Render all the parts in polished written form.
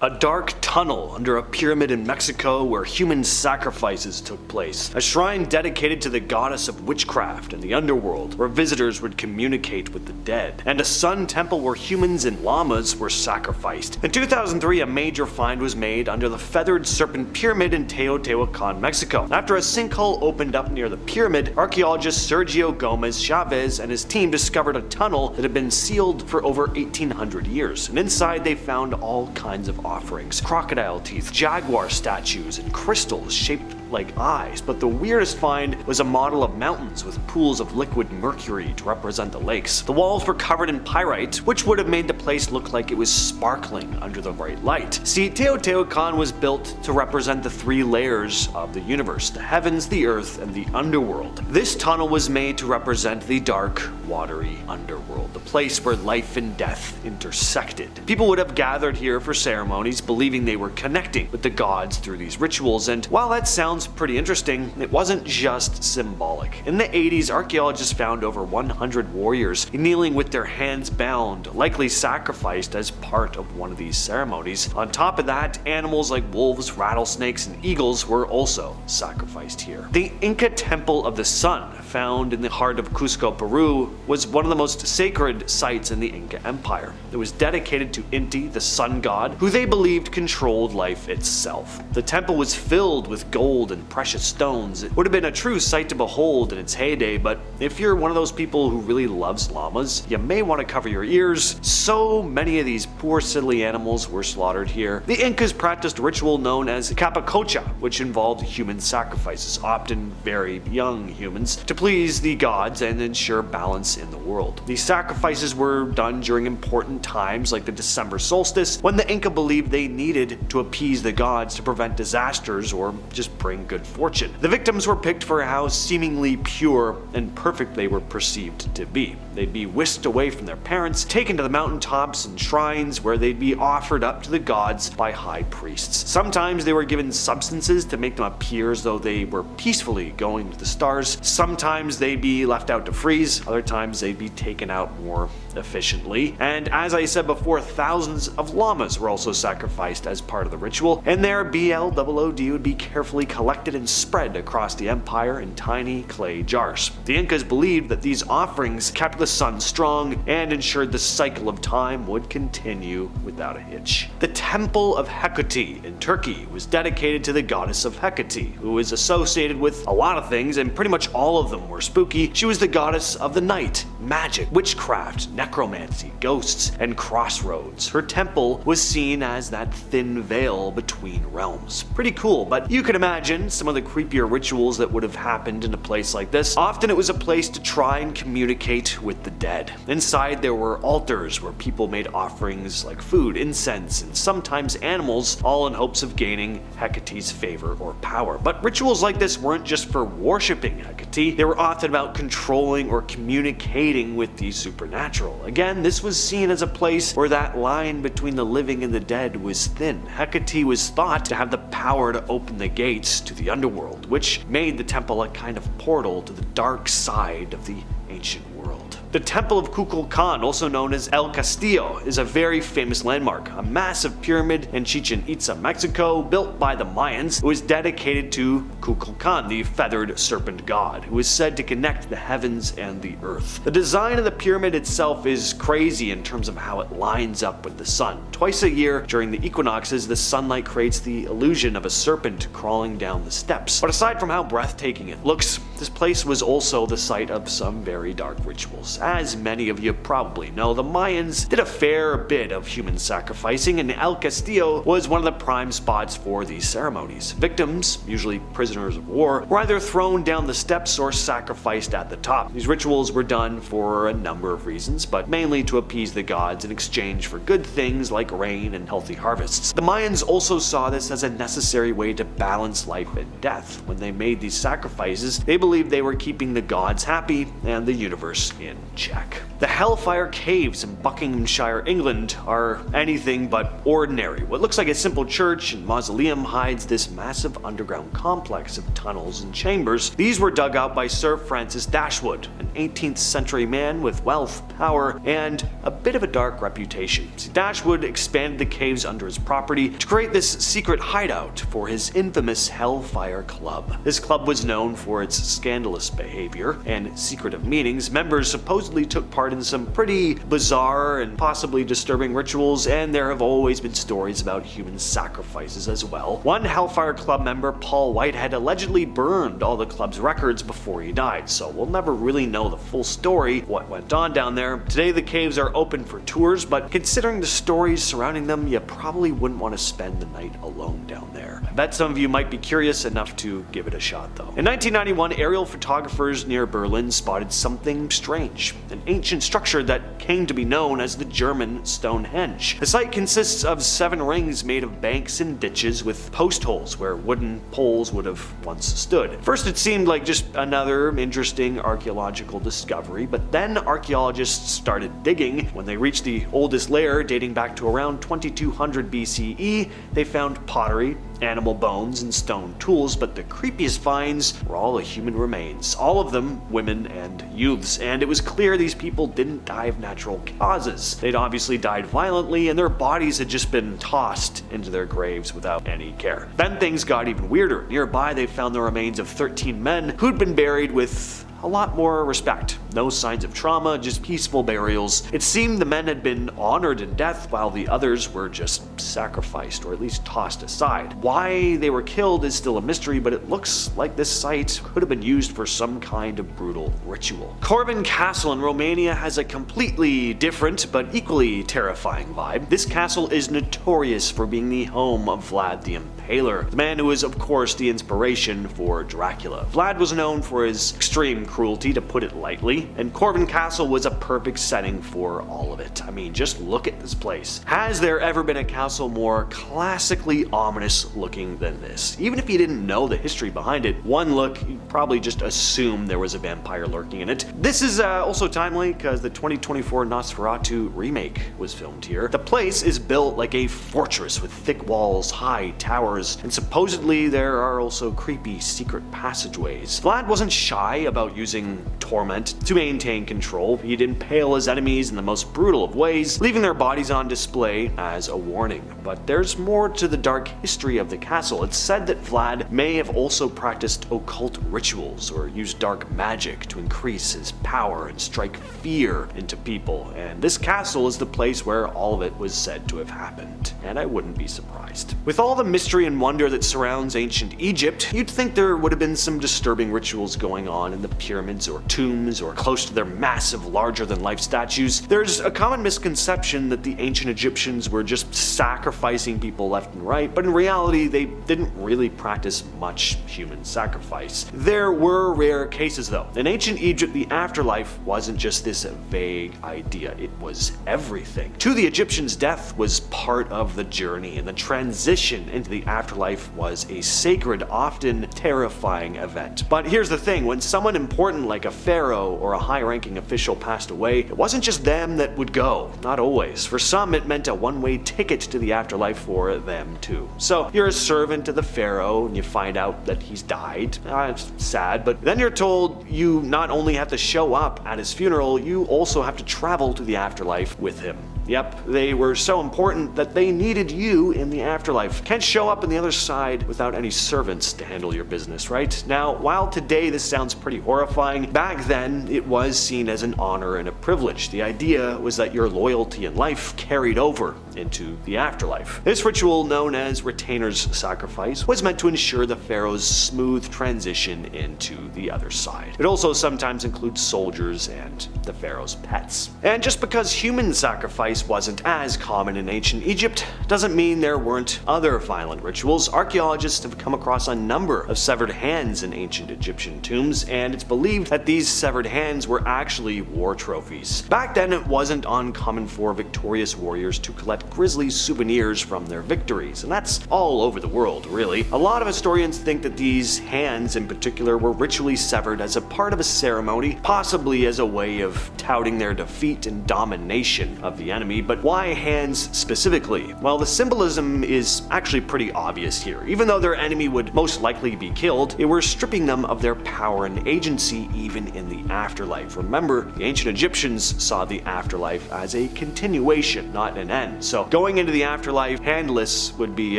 A dark tunnel under a pyramid in Mexico where human sacrifices took place. A shrine dedicated to the goddess of witchcraft and the underworld where visitors would communicate with the dead. And a sun temple where humans and llamas were sacrificed. In 2003, a major find was made under the Feathered Serpent Pyramid in Teotihuacan, Mexico. After a sinkhole opened up near the pyramid, archaeologist Sergio Gomez Chavez and his team discovered a tunnel that had been sealed for over 1800 years. And inside they found all kinds of offerings, crocodile teeth, jaguar statues, and crystals shaped like eyes. But the weirdest find was a model of mountains with pools of liquid mercury to represent the lakes. The walls were covered in pyrite, which would have made the place look like it was sparkling under the bright light. See, Teotihuacan was built to represent the three layers of the universe: the heavens, the earth, and the underworld. This tunnel was made to represent the dark, watery underworld, the place where life and death intersected. People would have gathered here for ceremonies, believing they were connecting with the gods through these rituals, and while that sounds pretty interesting, it wasn't just symbolic. In the 80s, archaeologists found over 100 warriors kneeling with their hands bound, likely sacrificed as part of one of these ceremonies. On top of that, animals like wolves, rattlesnakes, and eagles were also sacrificed here. The Inca Temple of the Sun, found in the heart of Cusco, Peru, was one of the most sacred sites in the Inca Empire. It was dedicated to Inti, the sun god, who they believed controlled life itself. The temple was filled with gold and precious stones. It would have been a true sight to behold in its heyday, but if you're one of those people who really loves llamas, you may want to cover your ears. So many of these poor silly animals were slaughtered here. The Incas practiced a ritual known as capacocha, which involved human sacrifices, often very young humans, to please the gods and ensure balance in the world. These sacrifices were done during important times like the December solstice, when the Inca believed they needed to appease the gods to prevent disasters or just bring good fortune. The victims were picked for how seemingly pure and perfect they were perceived to be. They'd be whisked away from their parents, taken to the mountaintops and shrines where they'd be offered up to the gods by high priests. Sometimes they were given substances to make them appear as though they were peacefully going to the stars. Sometimes they'd be left out to freeze, other times they'd be taken out more efficiently. And as I said before, thousands of llamas were also sacrificed as part of the ritual, and their BLOOD would be carefully collected and spread across the empire in tiny clay jars. The Incas believed that these offerings kept the sun strong and ensured the cycle of time would continue without a hitch. The Temple of Hecate in Turkey was dedicated to the goddess of Hecate, who is associated with a lot of things, and pretty much all of them were spooky. She was the goddess of the night, magic, witchcraft, necromancy, ghosts, and crossroads. Her temple was seen as that thin veil between realms. Pretty cool, but you can imagine some of the creepier rituals that would have happened in a place like this. Often it was a place to try and communicate with the dead. Inside there were altars where people made offerings like food, incense, and sometimes animals, all in hopes of gaining Hecate's favor or power. But rituals like this weren't just for worshipping Hecate, they were often about controlling or communicating with the supernatural. Again, this was seen as a place where that line between the living and the dead was thin. Hecate was thought to have the power to open the gates to the underworld, which made the temple a kind of portal to the dark side of the ancient world. The Temple of Kukulkan, also known as El Castillo, is a very famous landmark, a massive pyramid in Chichen Itza, Mexico, built by the Mayans. It was dedicated to Kukulkan, the feathered serpent god, who is said to connect the heavens and the earth. The design of the pyramid itself is crazy in terms of how it lines up with the sun. Twice a year during the equinoxes, the sunlight creates the illusion of a serpent crawling down the steps. But aside from how breathtaking it looks, this place was also the site of some very dark rituals. As many of you probably know, the Mayans did a fair bit of human sacrificing, and El Castillo was one of the prime spots for these ceremonies. Victims, usually prisoners of war, were either thrown down the steps or sacrificed at the top. These rituals were done for a number of reasons, but mainly to appease the gods in exchange for good things like rain and healthy harvests. The Mayans also saw this as a necessary way to balance life and death. When they made these sacrifices, they believed believed they were keeping the gods happy and the universe in check. The Hellfire Caves in Buckinghamshire, England are anything but ordinary. What looks like a simple church and mausoleum hides this massive underground complex of tunnels and chambers. These were dug out by Sir Francis Dashwood, an 18th century man with wealth, power, and a bit of a dark reputation. See, Dashwood expanded the caves under his property to create this secret hideout for his infamous Hellfire Club. This club was known for its scandalous behavior and secretive meetings. Members supposedly took part in some pretty bizarre and possibly disturbing rituals, and there have always been stories about human sacrifices as well. One Hellfire Club member, Paul Whitehead, allegedly burned all the club's records before he died, so we'll never really know the full story, what went on down there. Today the caves are open for tours, but considering the stories surrounding them, you probably wouldn't want to spend the night alone down there. I bet some of you might be curious enough to give it a shot though. In 1991, aerial photographers near Berlin spotted something strange, an ancient structure that came to be known as the German Stonehenge. The site consists of 7 rings made of banks and ditches with post holes where wooden poles would have once stood. First it seemed like just another interesting archaeological discovery, but then archaeologists started digging. When they reached the oldest layer dating back to around 2200 BCE, they found pottery, animal bones, and stone tools, but the creepiest finds were all the human remains, all of them women and youths, and it was clear these people didn't die of natural causes. They'd obviously died violently, and their bodies had just been tossed into their graves without any care. Then things got even weirder. Nearby they found the remains of 13 men who'd been buried with a lot more respect. No signs of trauma, just peaceful burials. It seemed the men had been honored in death while the others were just sacrificed, or at least tossed aside. Why they were killed is still a mystery, but it looks like this site could have been used for some kind of brutal ritual. Corvin Castle in Romania has a completely different but equally terrifying vibe. This castle is notorious for being the home of Vlad the Impaler, the man who is of course the inspiration for Dracula. Vlad was known for his extreme cruelty, to put it lightly, and Corvin Castle was a perfect setting for all of it. I mean, just look at this place. Has there ever been a castle more classically ominous looking than this? Even if you didn't know the history behind it, one look, you'd probably just assume there was a vampire lurking in it. This is also timely because the 2024 Nosferatu remake was filmed here. The place is built like a fortress with thick walls, high towers, and supposedly there are also creepy secret passageways. Vlad wasn't shy about using torment to maintain control. He'd impale his enemies in the most brutal of ways, leaving their bodies on display as a warning. But there's more to the dark history of the castle. It's said that Vlad may have also practiced occult rituals or used dark magic to increase his power and strike fear into people, and this castle is the place where all of it was said to have happened, and I wouldn't be surprised. With all the mystery and wonder that surrounds ancient Egypt, you'd think there would have been some disturbing rituals going on in the pyramids or tombs or close to their massive larger-than-life statues. There's a common misconception that the ancient Egyptians were just sacrificing people left and right, but in reality they didn't really practice much human sacrifice. There were rare cases though. In ancient Egypt, the afterlife wasn't just this vague idea, it was everything. To the Egyptians, death was part of the journey, and the transition into the afterlife was a sacred, often terrifying event. But here's the thing, when someone important like a pharaoh or a high-ranking official passed away, it wasn't just them that would go. Not always. For some, it meant a one-way ticket to the afterlife for them too. So you're a servant to the pharaoh and you find out that he's died. It's sad, but then you're told you not only have to show up at his funeral, you also have to travel to the afterlife with him. Yep, they were so important that they needed you in the afterlife. Can't show up on the other side without any servants to handle your business, right? Now, while today this sounds pretty horrifying, back then it was seen as an honor and a privilege. The idea was that your loyalty in life carried over into the afterlife. This ritual, known as retainer's sacrifice, was meant to ensure the pharaoh's smooth transition into the other side. It also sometimes includes soldiers and the pharaoh's pets. And just because human sacrifice wasn't as common in ancient Egypt doesn't mean there weren't other violent rituals. Archaeologists have come across a number of severed hands in ancient Egyptian tombs, and it's believed that these severed hands were actually war trophies. Back then, it wasn't uncommon for victorious warriors to collect left grisly souvenirs from their victories, and that's all over the world, really. A lot of historians think that these hands in particular were ritually severed as a part of a ceremony, possibly as a way of touting their defeat and domination of the enemy. But why hands specifically? Well, the symbolism is actually pretty obvious here. Even though their enemy would most likely be killed, they were stripping them of their power and agency even in the afterlife. Remember, the ancient Egyptians saw the afterlife as a continuation, not an end. So going into the afterlife handless would be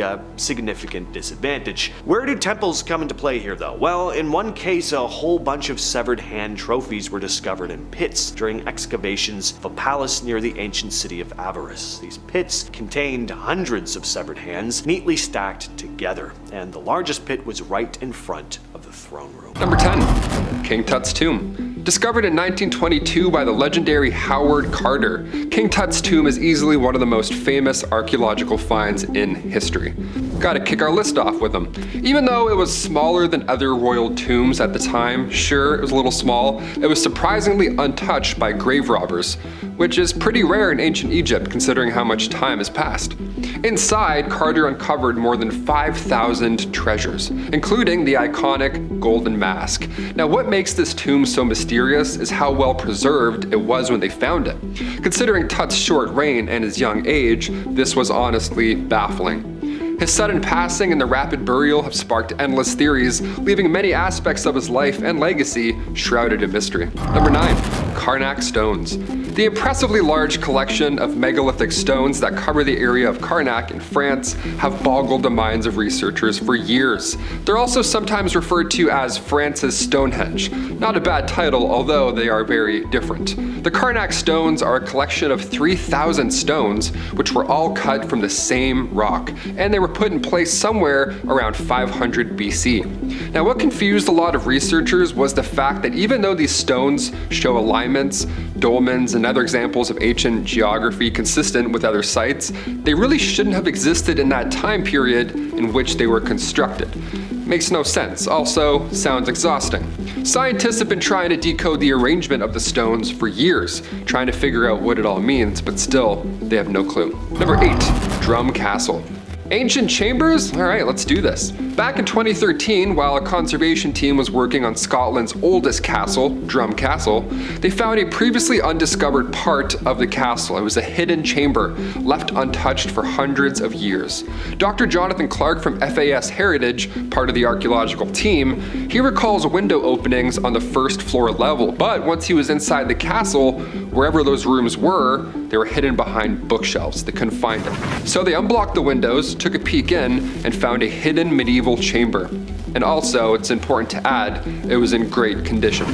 a significant disadvantage. Where do temples come into play here though? Well, in one case, a whole bunch of severed hand trophies were discovered in pits during excavations of a palace near the ancient city of Avaris. These pits contained hundreds of severed hands neatly stacked together, and the largest pit was right in front of the throne room. Number 10. King Tut's tomb. Discovered in 1922 by the legendary Howard Carter, King Tut's tomb is easily one of the most famous archaeological finds in history. Gotta kick our list off with them. Even though it was smaller than other royal tombs at the time, sure, it was a little small, it was surprisingly untouched by grave robbers, which is pretty rare in ancient Egypt considering how much time has passed. Inside, Carter uncovered more than 5,000 treasures, including the iconic golden mask. Now, what makes this tomb so mysterious is how well preserved it was when they found it. Considering Tut's short reign and his young age, this was honestly baffling. His sudden passing and the rapid burial have sparked endless theories, leaving many aspects of his life and legacy shrouded in mystery. Number 9. Karnak stones. The impressively large collection of megalithic stones that cover the area of Karnak in France have boggled the minds of researchers for years. They're also sometimes referred to as France's Stonehenge. Not a bad title, although they are very different. The Karnak stones are a collection of 3,000 stones, which were all cut from the same rock, and they were put in place somewhere around 500 BC. Now, what confused a lot of researchers was the fact that even though these stones show alignments, dolmens, and other examples of ancient geography consistent with other sites, they really shouldn't have existed in that time period in which they were constructed. Makes no sense. Also, sounds exhausting. Scientists have been trying to decode the arrangement of the stones for years, trying to figure out what it all means, but still, they have no clue. Number 8. Drum Castle. Ancient chambers? Alright, let's do this. Back in 2013, while a conservation team was working on Scotland's oldest castle, Drum Castle, they found a previously undiscovered part of the castle. It was a hidden chamber, left untouched for hundreds of years. Dr. Jonathan Clark from FAS Heritage, part of the archaeological team, he recalls window openings on the first floor level, but once he was inside the castle, wherever those rooms were, they were hidden behind bookshelves. They couldn't find it. So they unblocked the windows, took a peek in, and found a hidden medieval chamber. And also, it's important to add, it was in great condition.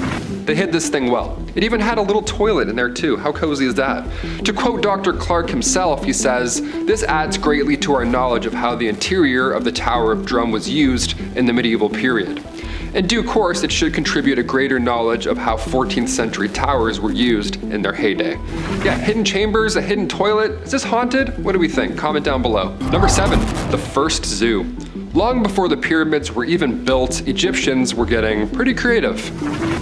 They hid this thing well. It even had a little toilet in there too. How cozy is that? To quote Dr. Clark himself, he says, "This adds greatly to our knowledge of how the interior of the Tower of Drum was used in the medieval period. In due course, it should contribute a greater knowledge of how 14th century towers were used in their heyday." Yeah, hidden chambers, a hidden toilet. Is this haunted? What do we think? Comment down below. Number 7, the first zoo. Long before the pyramids were even built, Egyptians were getting pretty creative,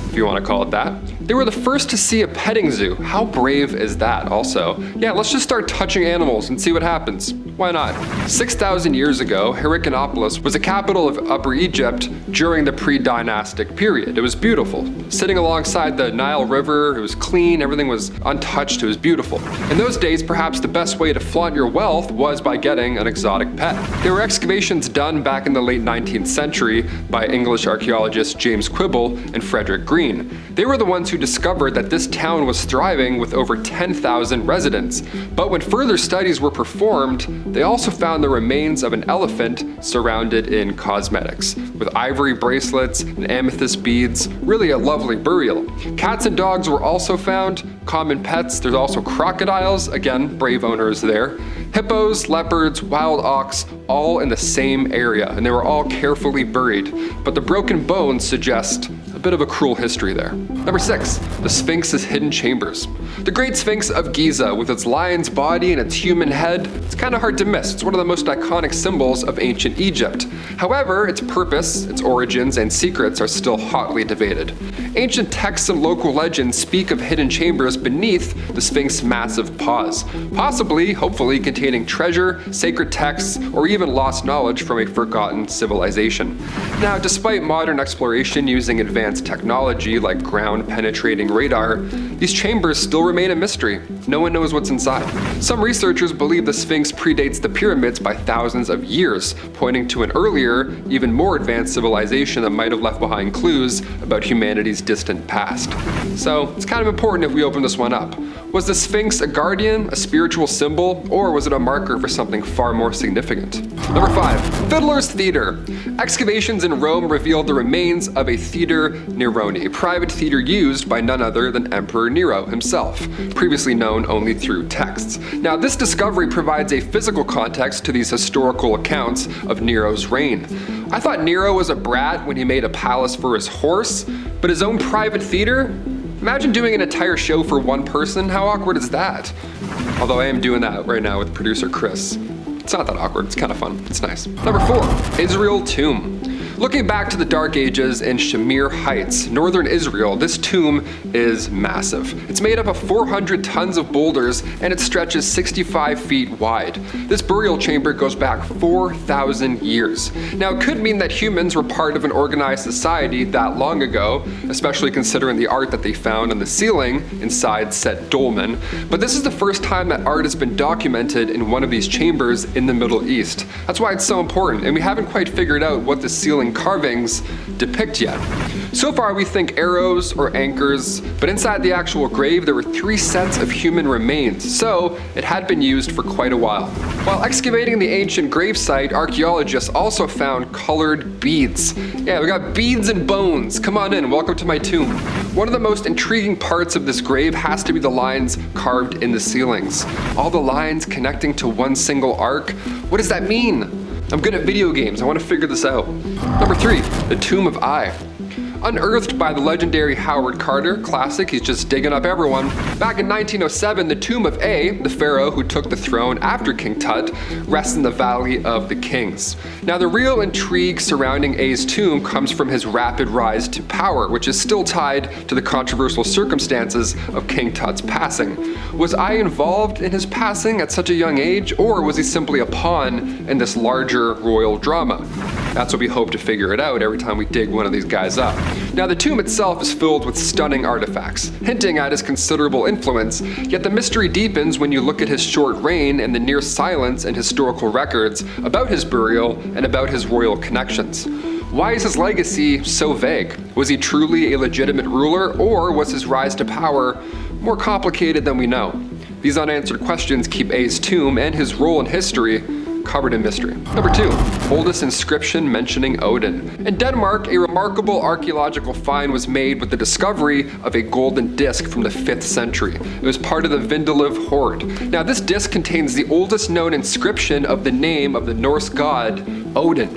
if you want to call it that. They were the first to see a petting zoo. How brave is that also? Yeah, let's just start touching animals and see what happens. Why not? 6,000 years ago, Heracleopolis was the capital of Upper Egypt during the pre-dynastic period. It was beautiful. Sitting alongside the Nile River, it was clean, everything was untouched, it was beautiful. In those days, perhaps the best way to flaunt your wealth was by getting an exotic pet. There were excavations done back in the late 19th century by English archaeologists James Quibble and Frederick Green. They were the ones who discovered that this town was thriving with over 10,000 residents. But when further studies were performed, they also found the remains of an elephant surrounded in cosmetics, with ivory bracelets and amethyst beads. Really a lovely burial. Cats and dogs were also found, common pets. There's also crocodiles, again, brave owners there. Hippos, leopards, wild ox, all in the same area, and they were all carefully buried. But the broken bones suggest a bit of a cruel history there. Number 6, the Sphinx's hidden chambers. The Great Sphinx of Giza, with its lion's body and its human head, it's kind of hard to miss. It's one of the most iconic symbols of ancient Egypt. However, its purpose, its origins, and secrets are still hotly debated. Ancient texts and local legends speak of hidden chambers beneath the Sphinx's massive paws, possibly, hopefully, containing treasure, sacred texts, or even lost knowledge from a forgotten civilization. Now, despite modern exploration using advanced technology like ground-penetrating radar, these chambers still remain a mystery. No one knows what's inside. Some researchers believe the Sphinx predates the pyramids by thousands of years, pointing to an earlier, even more advanced civilization that might have left behind clues about humanity's distant past. So it's kind of important if we open this one up. Was the Sphinx a guardian, a spiritual symbol, or was it a marker for something far more significant? Number 5, Fiddler's Theater. Excavations in Rome revealed the remains of a Theater Neroni, a private theater used by none other than Emperor Nero himself, previously known only through texts. Now, this discovery provides a physical context to these historical accounts of Nero's reign. I thought Nero was a brat when he made a palace for his horse, but his own private theater? Imagine doing an entire show for one person. How awkward is that? Although I am doing that right now with producer Chris. It's not that awkward, it's kind of fun, it's nice. Number 4, Israel Tomb. Looking back to the Dark Ages in Shamir Heights, northern Israel, this tomb is massive. It's made up of 400 tons of boulders and it stretches 65 feet wide. This burial chamber goes back 4,000 years. Now, it could mean that humans were part of an organized society that long ago, especially considering the art that they found on the ceiling inside said dolmen, but this is the first time that art has been documented in one of these chambers in the Middle East. That's why it's so important, and we haven't quite figured out what the ceiling carvings depict yet. So far we think arrows or anchors, but inside the actual grave there were 3 sets of human remains, so it had been used for quite a while. While excavating the ancient gravesite, archaeologists also found colored beads. Yeah, we got beads and bones. Come on in, welcome to my tomb. One of the most intriguing parts of this grave has to be the lines carved in the ceilings. All the lines connecting to one single arc. What does that mean? I'm good at video games, I want to figure this out. Number 3, the Tomb of Ai. Unearthed by the legendary Howard Carter, classic, he's just digging up everyone. Back in 1907, the tomb of A, the pharaoh who took the throne after King Tut, rests in the Valley of the Kings. Now, the real intrigue surrounding A's tomb comes from his rapid rise to power, which is still tied to the controversial circumstances of King Tut's passing. Was Ai involved in his passing at such a young age, or was he simply a pawn in this larger royal drama? That's what we hope to figure it out every time we dig one of these guys up. Now, the tomb itself is filled with stunning artifacts, hinting at his considerable influence, yet the mystery deepens when you look at his short reign and the near silence in historical records about his burial and about his royal connections. Why is his legacy so vague? Was he truly a legitimate ruler, or was his rise to power more complicated than we know? These unanswered questions keep A's tomb and his role in history covered in mystery. Number 2, oldest inscription mentioning Odin. In Denmark, a remarkable archaeological find was made with the discovery of a golden disc from the 5th century. It was part of the Vindeliv hoard. Now, this disc contains the oldest known inscription of the name of the Norse god, Odin.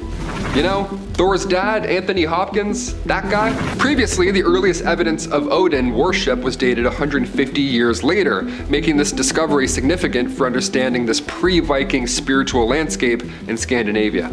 You know, Thor's dad, Anthony Hopkins, that guy? Previously, the earliest evidence of Odin worship was dated 150 years later, making this discovery significant for understanding this pre-Viking spiritual landscape in Scandinavia.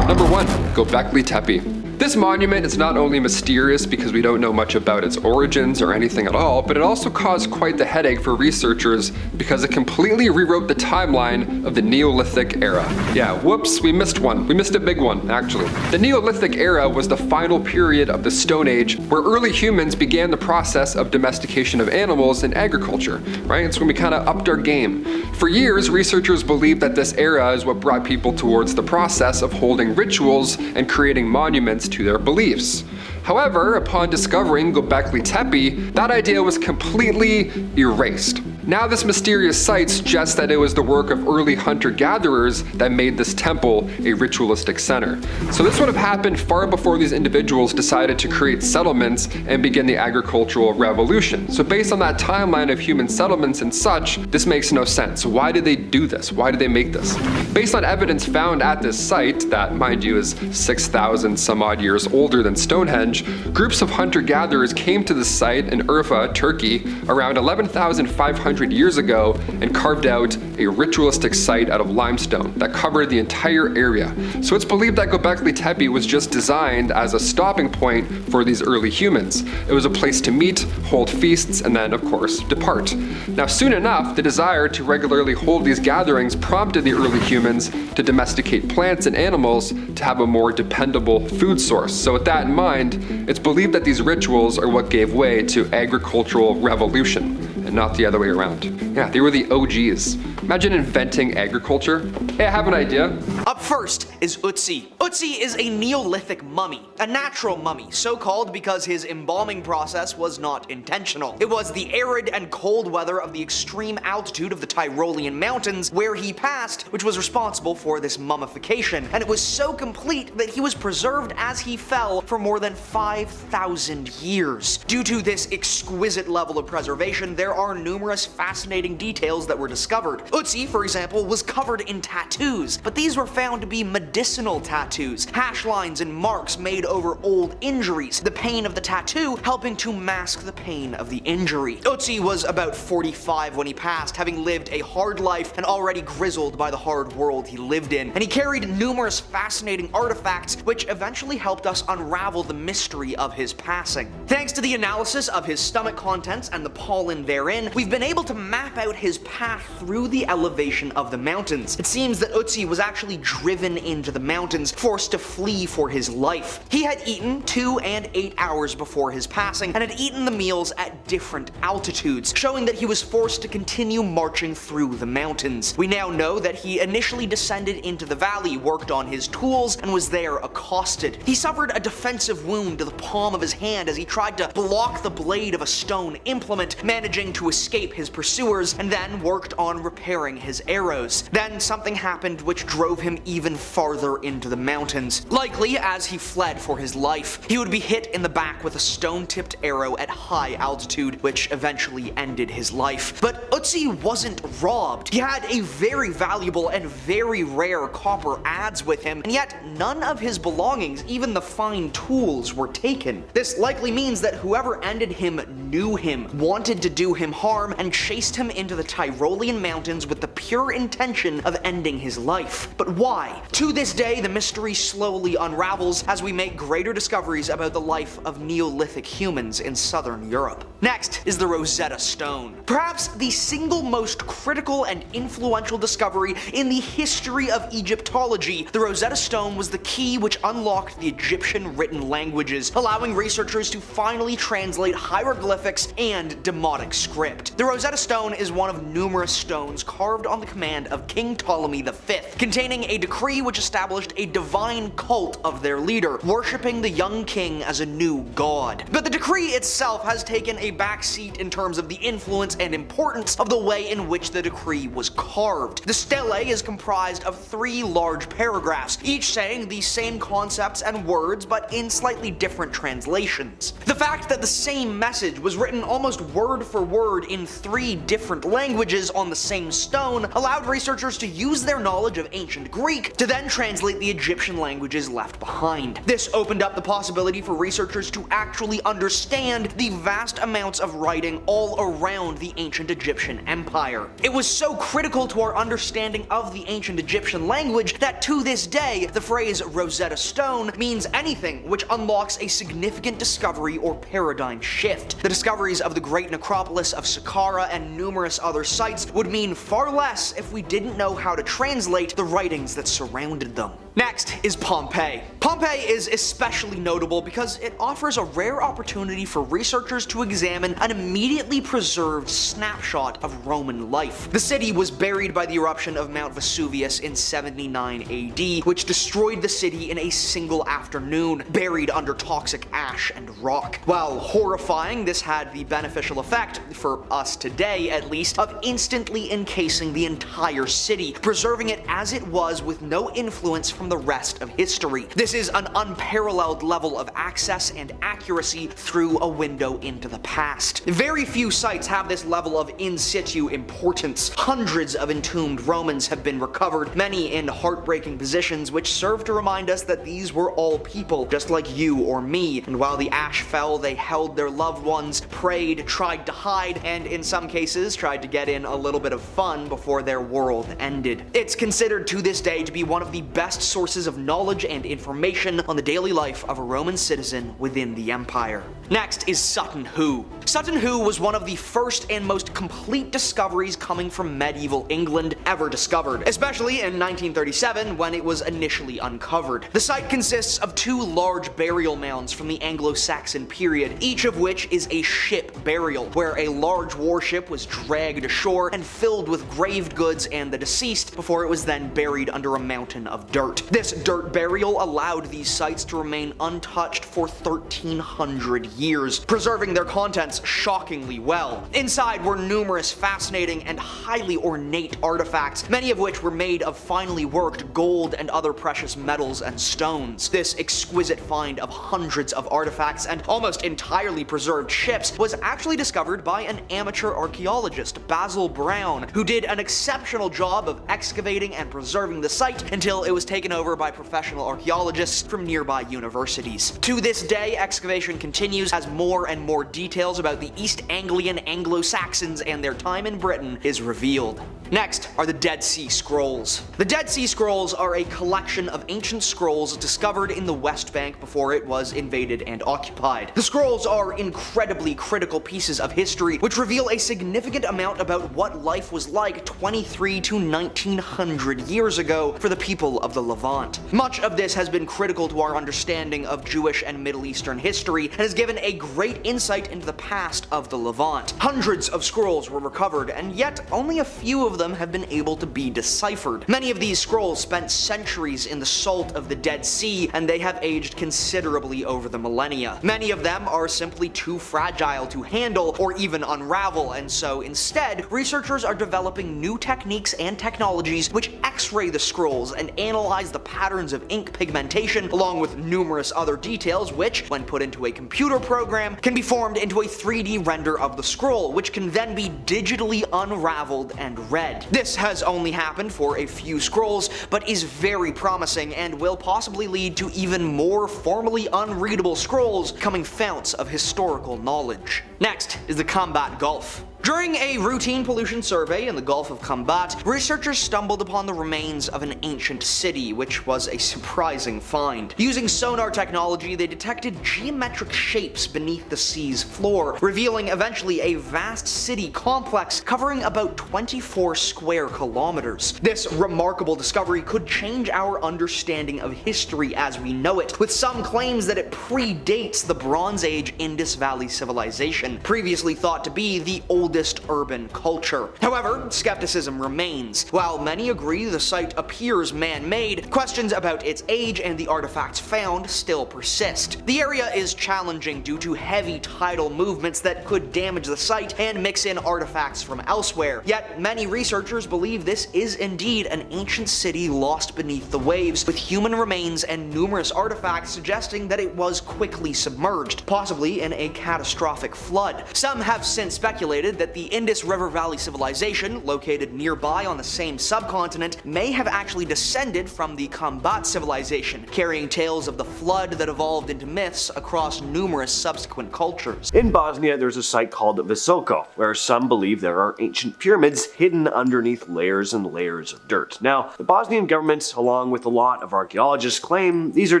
Number 1, Göbekli Tepe. This monument is not only mysterious because we don't know much about its origins or anything at all, but it also caused quite the headache for researchers because it completely rewrote the timeline of the Neolithic era. Yeah, whoops, we missed one. We missed a big one, actually. The Neolithic era was the final period of the Stone Age where early humans began the process of domestication of animals and agriculture, right? It's when we kind of upped our game. For years, researchers believed that this era is what brought people towards the process of holding rituals and creating monuments to their beliefs. However, upon discovering Göbekli Tepe, that idea was completely erased. Now this mysterious site suggests that it was the work of early hunter-gatherers that made this temple a ritualistic center. So this would have happened far before these individuals decided to create settlements and begin the agricultural revolution. So based on that timeline of human settlements and such, this makes no sense. Why did they do this? Why did they make this? Based on evidence found at this site, that mind you is 6,000 some odd years older than Stonehenge, groups of hunter-gatherers came to this site in Urfa, Turkey, around 11,500 years ago and carved out a ritualistic site out of limestone that covered the entire area. So it's believed that Göbekli Tepe was just designed as a stopping point for these early humans. It was a place to meet, hold feasts, and then, of course, depart. Now, soon enough, the desire to regularly hold these gatherings prompted the early humans to domesticate plants and animals to have a more dependable food source. So with that in mind, it's believed that these rituals are what gave way to agricultural revolution, and not the other way around. Yeah, they were the OGs. Imagine inventing agriculture. Hey, I have an idea. Up first is Ötzi. Ötzi is a Neolithic mummy, a natural mummy, so called because his embalming process was not intentional. It was the arid and cold weather of the extreme altitude of the Tyrolean mountains where he passed which was responsible for this mummification, and it was so complete that he was preserved as he fell for more than 5,000 years. Due to this exquisite level of preservation, there are numerous fascinating details that were discovered. Ötzi, for example, was covered in tattoos, but these were found to be medicinal tattoos, hash lines and marks made over old injuries, the pain of the tattoo helping to mask the pain of the injury. Ötzi was about 45 when he passed, having lived a hard life and already grizzled by the hard world he lived in, and he carried numerous fascinating artifacts which eventually helped us unravel the mystery of his passing. Thanks to the analysis of his stomach contents and the pollen therein, we've been able to map out his path through the elevation of the mountains. It seems that Ötzi was actually driven into the mountains, forced to flee for his life. He had eaten 2 and 8 hours before his passing, and had eaten the meals at different altitudes, showing that he was forced to continue marching through the mountains. We now know that he initially descended into the valley, worked on his tools, and was there accosted. He suffered a defensive wound to the palm of his hand as he tried to block the blade of a stone implement, managing to escape his pursuers, and then worked on repairing his arrows. Then something happened which drove him even farther into the mountains. Likely as he fled for his life, he would be hit in the back with a stone-tipped arrow at high altitude, which eventually ended his life. But Ötzi wasn't robbed. He had a very valuable and very rare copper adze with him, and yet none of his belongings, even the fine tools, were taken. This likely means that whoever ended him knew him, wanted to do him harm, and chased him into the Tyrolean mountains with the pure intention of ending his life. But why? To this day, the mystery slowly unravels as we make greater discoveries about the life of Neolithic humans in southern Europe. Next is the Rosetta Stone. Perhaps the single most critical and influential discovery in the history of Egyptology, the Rosetta Stone was the key which unlocked the Egyptian written languages, allowing researchers to finally translate hieroglyphics and Demotic script. The Rosetta Stone is one of numerous stones carved on the command of King Ptolemy V, containing a decree which established a divine cult of their leader, worshipping the young king as a new god. But the decree itself has taken a backseat in terms of the influence and importance of the way in which the decree was carved. The stele is comprised of 3 large paragraphs, each saying the same concepts and words but in slightly different translations. The fact that the same message was written almost word for word in 3 different languages on the same stone allowed researchers to use their knowledge of ancient Greek to then translate the Egyptian languages left behind. This opened up the possibility for researchers to actually understand the vast amounts of writing all around the ancient Egyptian empire. It was so critical to our understanding of the ancient Egyptian language that to this day, the phrase Rosetta Stone means anything which unlocks a significant discovery or paradigm shift. The discoveries of the great necropolis of Saqqara and numerous other sites would mean far less if we didn't know how to translate the writings that surrounded them. Next is Pompeii. Pompeii is especially notable because it offers a rare opportunity for researchers to examine an immediately preserved snapshot of Roman life. The city was buried by the eruption of Mount Vesuvius in 79 AD, which destroyed the city in a single afternoon, buried under toxic ash and rock. While horrifying, this had the beneficial effect, for us today at least, of instantly encasing the entire city, preserving it as it was with no influence from the rest of history. This is an unparalleled level of access and accuracy through a window into the past. Very few sites have this level of in situ importance. Hundreds of entombed Romans have been recovered, many in heartbreaking positions, which serve to remind us that these were all people, just like you or me, and while the ash fell, they held their loved ones, prayed, tried to hide, and in some cases tried to get in a little bit of fun before their world ended. It's considered to this day to be one of the best sources of knowledge and information on the daily life of a Roman citizen within the empire. Next is Sutton Hoo. Sutton Hoo was one of the first and most complete discoveries coming from medieval England ever discovered, especially in 1937 when it was initially uncovered. The site consists of two large burial mounds from the Anglo-Saxon period, each of which is a ship burial, where a large warship was dragged ashore and filled with graved goods and the deceased before it was then buried under a mountain of dirt. This dirt burial allowed these sites to remain untouched for 1,300 years, preserving their contents shockingly well. Inside were numerous fascinating and highly ornate artifacts, many of which were made of finely worked gold and other precious metals and stones. This exquisite find of hundreds of artifacts and almost entirely preserved ships was actually discovered by an amateur archaeologist, Basil Brown, who did an exceptional job of excavating and preserving the site until it was taken over by professional archaeologists from nearby universities. To this day, excavation continues as more and more details about the East Anglian Anglo-Saxons and their time in Britain is revealed. Next are the Dead Sea Scrolls. The Dead Sea Scrolls are a collection of ancient scrolls discovered in the West Bank before it was invaded and occupied. The scrolls are incredibly critical pieces of history which reveal a significant amount about what life was like 23 to 1900 years ago for the people of the Levant. Much of this has been critical to our understanding of Jewish and Middle Eastern history and has given a great insight into the past of the Levant. Hundreds of scrolls were recovered, and yet only a few of them have been able to be deciphered. Many of these scrolls spent centuries in the salt of the Dead Sea, and they have aged considerably over the millennia. Many of them are simply too fragile to handle or even unravel, and so instead, researchers are developing new techniques and technologies which X-ray the scrolls and analyze the patterns of ink pigmentation along with numerous other details which, when put into a computer program, can be formed into a 3D render of the scroll, which can then be digitally unraveled and read. This has only happened for a few scrolls, but is very promising and will possibly lead to even more formally unreadable scrolls becoming founts of historical knowledge. Next is the Combat Gulf. During a routine pollution survey in the Gulf of Combat, researchers stumbled upon the remains of an ancient city, which was a surprising find. Using sonar technology, they detected geometric shapes beneath the sea's floor, revealing eventually a vast city complex covering about 24 square kilometers. This remarkable discovery could change our understanding of history as we know it, with some claims that it predates the Bronze Age Indus Valley civilization, previously thought to be the oldest urban culture. However, skepticism remains. While many agree the site appears man-made, questions about its age and the artifacts found still persist. The area is challenging due to heavy tidal movements that could damage the site and mix in artifacts from elsewhere. Yet many researchers believe this is indeed an ancient city lost beneath the waves, with human remains and numerous artifacts suggesting that it was quickly submerged, possibly in a catastrophic flood. Some have since speculated that the Indus River Valley civilization, located nearby on the same subcontinent, may have actually descended from the Combat civilization, carrying tales of the flood that evolved into myths across numerous subsequent cultures. In Bosnia, there's a site called Visoko, where some believe there are ancient pyramids hidden underneath layers and layers of dirt. Now, the Bosnian government, along with a lot of archaeologists, claim these are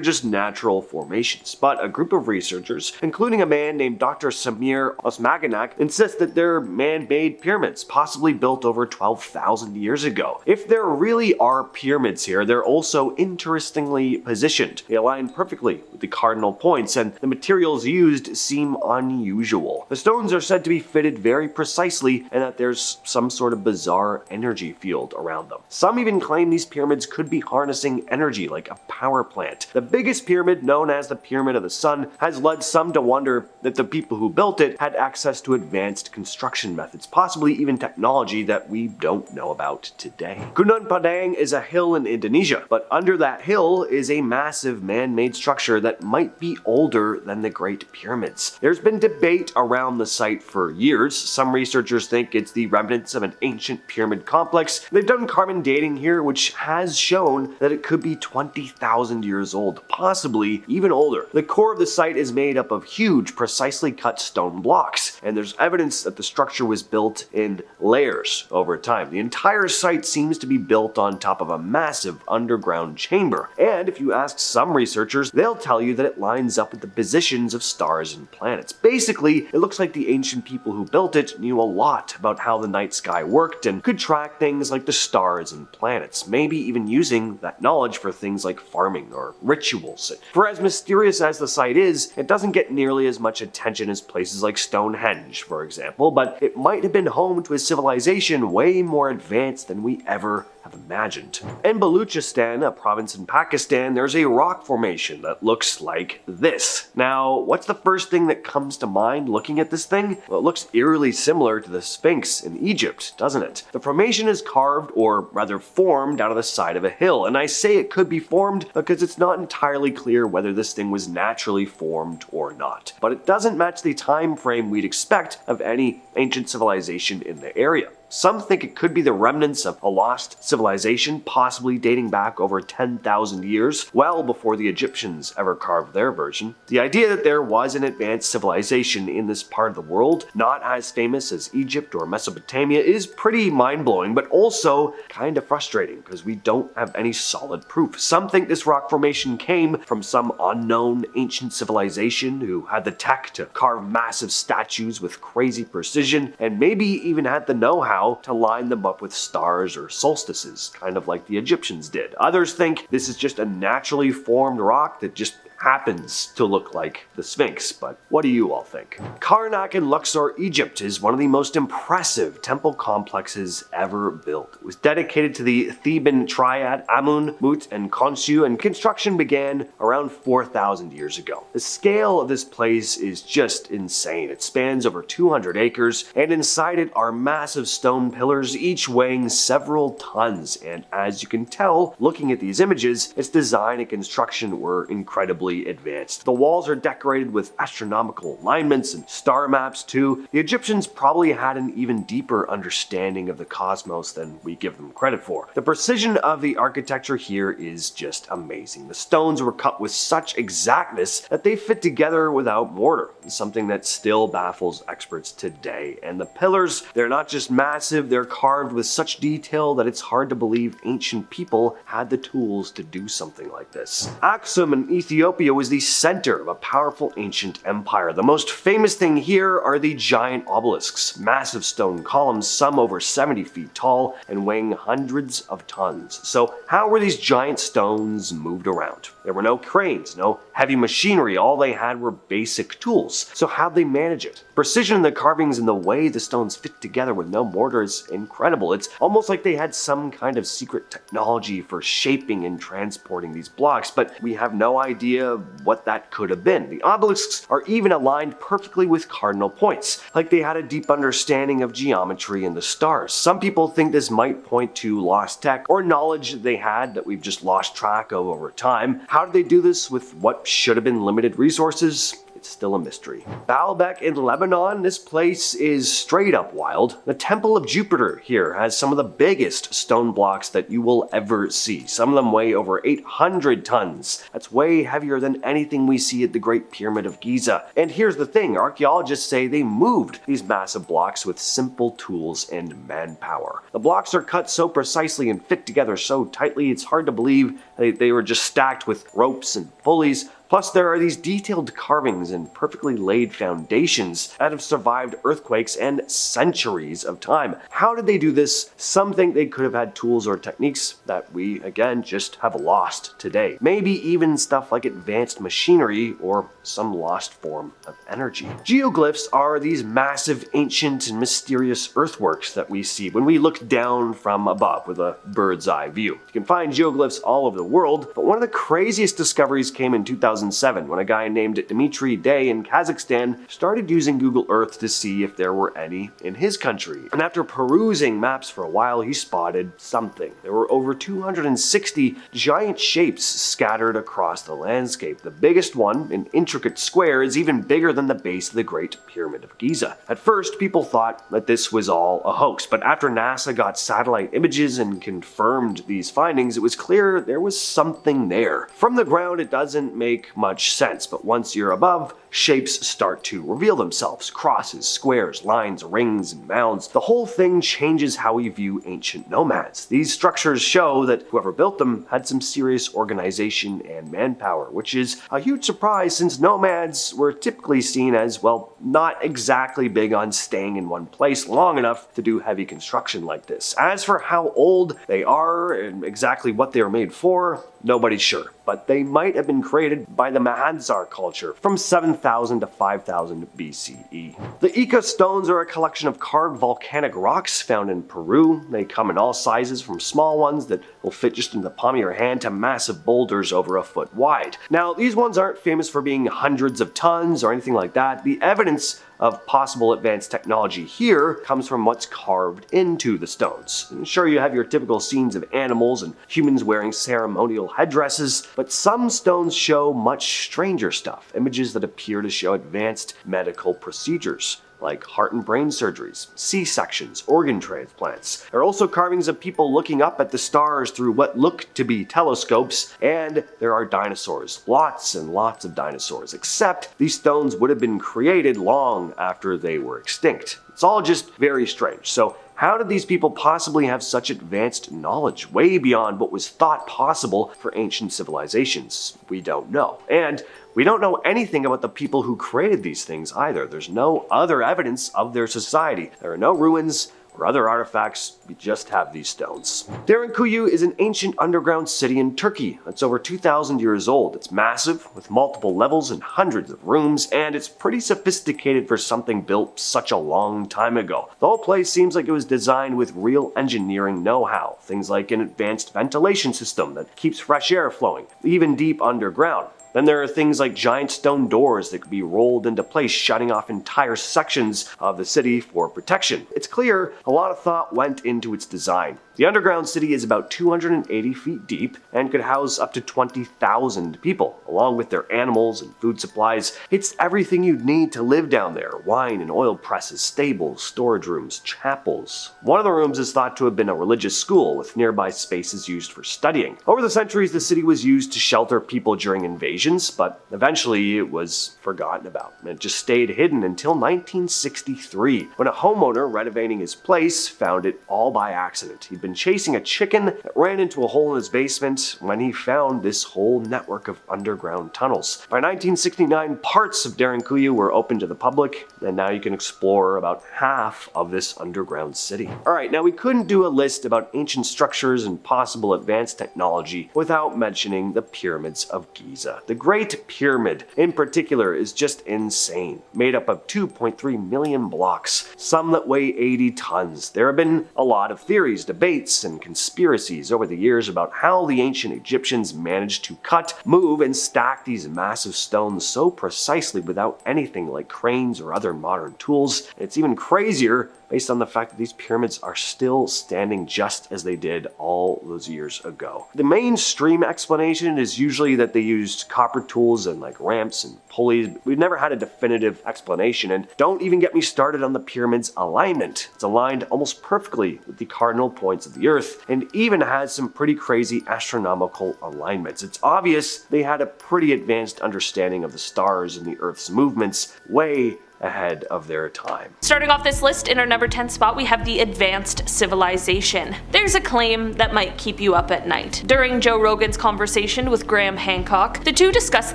just natural formations, but a group of researchers, including a man named Dr. Samir Osmaganak, insist that there man-made pyramids, possibly built over 12,000 years ago. If there really are pyramids here, they're also interestingly positioned. They align perfectly with the cardinal points, and the materials used seem unusual. The stones are said to be fitted very precisely, and that there's some sort of bizarre energy field around them. Some even claim these pyramids could be harnessing energy like a power plant. The biggest pyramid, known as the Pyramid of the Sun, has led some to wonder that the people who built it had access to advanced construction methods, possibly even technology that we don't know about today. Gunung Padang is a hill in Indonesia, but under that hill is a massive man-made structure that might be older than the Great Pyramids. There's been debate around the site for years. Some researchers think it's the remnants of an ancient pyramid complex. They've done carbon dating here, which has shown that it could be 20,000 years old, possibly even older. The core of the site is made up of huge, precisely cut stone blocks, and there's evidence that the structure was built in layers over time. The entire site seems to be built on top of a massive underground chamber, and if you ask some researchers, they'll tell you that it lines up with the positions of stars and planets. Basically, it looks like the ancient people who built it knew a lot about how the night sky worked and could track things like the stars and planets, maybe even using that knowledge for things like farming or rituals. For as mysterious as the site is, it doesn't get nearly as much attention as places like Stonehenge, for example, but it might have been home to a civilization way more advanced than we ever have imagined. In Baluchistan, a province in Pakistan, there's a rock formation that looks like this. Now, what's the first thing that comes to mind looking at this thing? Well, it looks eerily similar to the Sphinx in Egypt, doesn't it? The formation is carved, or rather formed, out of the side of a hill, and I say it could be formed because it's not entirely clear whether this thing was naturally formed or not. But it doesn't match the time frame we'd expect of any ancient civilization in the area. Some think it could be the remnants of a lost civilization, possibly dating back over 10,000 years, well before the Egyptians ever carved their version. The idea that there was an advanced civilization in this part of the world, not as famous as Egypt or Mesopotamia, is pretty mind-blowing, but also kind of frustrating because we don't have any solid proof. Some think this rock formation came from some unknown ancient civilization who had the tech to carve massive statues with crazy precision, and maybe even had the know-how to line them up with stars or solstices, kind of like the Egyptians did. Others think this is just a naturally formed rock that just happens to look like the Sphinx, but what do you all think? Karnak in Luxor, Egypt is one of the most impressive temple complexes ever built. It was dedicated to the Theban triad Amun, Mut, and Khonsu, and construction began around 4,000 years ago. The scale of this place is just insane. It spans over 200 acres, and inside it are massive stone pillars, each weighing several tons, and as you can tell, looking at these images, its design and construction were incredibly advanced. The walls are decorated with astronomical alignments and star maps too. The Egyptians probably had an even deeper understanding of the cosmos than we give them credit for. The precision of the architecture here is just amazing. The stones were cut with such exactness that they fit together without mortar, something that still baffles experts today. And the pillars, they're not just massive, they're carved with such detail that it's hard to believe ancient people had the tools to do something like this. Aksum in Ethiopia was the center of a powerful ancient empire. The most famous thing here are the giant obelisks, massive stone columns, some over 70 feet tall and weighing hundreds of tons. So how were these giant stones moved around? There were no cranes, no heavy machinery, all they had were basic tools. So how'd they manage it? Precision in the carvings and the way the stones fit together with no mortar is incredible. It's almost like they had some kind of secret technology for shaping and transporting these blocks, but we have no idea what that could have been. The obelisks are even aligned perfectly with cardinal points, like they had a deep understanding of geometry and the stars. Some people think this might point to lost tech or knowledge they had that we've just lost track of over time. How did they do this with what should have been limited resources? It's still a mystery. Baalbek in Lebanon, this place is straight up wild. The Temple of Jupiter here has some of the biggest stone blocks that you will ever see. Some of them weigh over 800 tons. That's way heavier than anything we see at the Great Pyramid of Giza. And here's the thing, archaeologists say they moved these massive blocks with simple tools and manpower. The blocks are cut so precisely and fit together so tightly, it's hard to believe they were just stacked with ropes and pulleys. Plus, there are these detailed carvings and perfectly laid foundations that have survived earthquakes and centuries of time. How did they do this? Some think they could have had tools or techniques that we, again, just have lost today. Maybe even stuff like advanced machinery or some lost form of energy. Geoglyphs are these massive, ancient, and mysterious earthworks that we see when we look down from above with a bird's eye view. You can find geoglyphs all over the world, but one of the craziest discoveries came in 2007 when a guy named Dmitry Day in Kazakhstan started using Google Earth to see if there were any in his country. And after perusing maps for a while, he spotted something. There were over 260 giant shapes scattered across the landscape. The biggest one, an intricate square, is even bigger than the base of the Great Pyramid of Giza. At first, people thought that this was all a hoax, but after NASA got satellite images and confirmed these findings, it was clear there was something there. From the ground, it doesn't make much sense, but once you're above, shapes start to reveal themselves. Crosses, squares, lines, rings, and mounds. The whole thing changes how we view ancient nomads. These structures show that whoever built them had some serious organization and manpower, which is a huge surprise since nomads were typically seen as, well, not exactly big on staying in one place long enough to do heavy construction like this. As for how old they are and exactly what they were made for, nobody's sure, but they might have been created by the Mahadzar culture from 7000 to 5000 BCE. The Ica stones are a collection of carved volcanic rocks found in Peru. They come in all sizes, from small ones that will fit just in the palm of your hand to massive boulders over a foot wide. Now, these ones aren't famous for being hundreds of tons or anything like that. The evidence of possible advanced technology here comes from what's carved into the stones. Sure, you have your typical scenes of animals and humans wearing ceremonial headdresses, but some stones show much stranger stuff, images that appear to show advanced medical procedures, like heart and brain surgeries, C-sections, organ transplants. There are also carvings of people looking up at the stars through what look to be telescopes, and there are dinosaurs. Lots and lots of dinosaurs, except these stones would have been created long after they were extinct. It's all just very strange. So how did these people possibly have such advanced knowledge, way beyond what was thought possible for ancient civilizations? We don't know. And we don't know anything about the people who created these things either. There's no other evidence of their society. There are no ruins or other artifacts, we just have these stones. Derinkuyu is an ancient underground city in Turkey. It's over 2,000 years old. It's massive, with multiple levels and hundreds of rooms, and it's pretty sophisticated for something built such a long time ago. The whole place seems like it was designed with real engineering know-how, things like an advanced ventilation system that keeps fresh air flowing, even deep underground. Then there are things like giant stone doors that could be rolled into place, shutting off entire sections of the city for protection. It's clear a lot of thought went into its design. The underground city is about 280 feet deep and could house up to 20,000 people, along with their animals and food supplies. It's everything you'd need to live down there: wine and oil presses, stables, storage rooms, chapels. One of the rooms is thought to have been a religious school, with nearby spaces used for studying. Over the centuries, the city was used to shelter people during invasions, but eventually it was forgotten about, and it just stayed hidden until 1963, when a homeowner renovating his place found it all by accident. He'd been chasing a chicken that ran into a hole in his basement when he found this whole network of underground tunnels. By 1969, parts of Derinkuyu were open to the public, and now you can explore about half of this underground city. Alright, now we couldn't do a list about ancient structures and possible advanced technology without mentioning the pyramids of Giza. The Great Pyramid, in particular, is just insane. Made up of 2.3 million blocks, some that weigh 80 tons. There have been a lot of theories, debates, and conspiracies over the years about how the ancient Egyptians managed to cut, move, and stack these massive stones so precisely without anything like cranes or other modern tools. It's even crazier based on the fact that these pyramids are still standing just as they did all those years ago. The mainstream explanation is usually that they used copper tools and like ramps and pulleys. We've never had a definitive explanation, and don't even get me started on the pyramid's alignment. It's aligned almost perfectly with the cardinal points of the Earth, and even has some pretty crazy astronomical alignments. It's obvious they had a pretty advanced understanding of the stars and the Earth's movements way ahead of their time. Starting off this list, in our number 10 spot, we have the advanced civilization. There's a claim that might keep you up at night. During Joe Rogan's conversation with Graham Hancock, the two discussed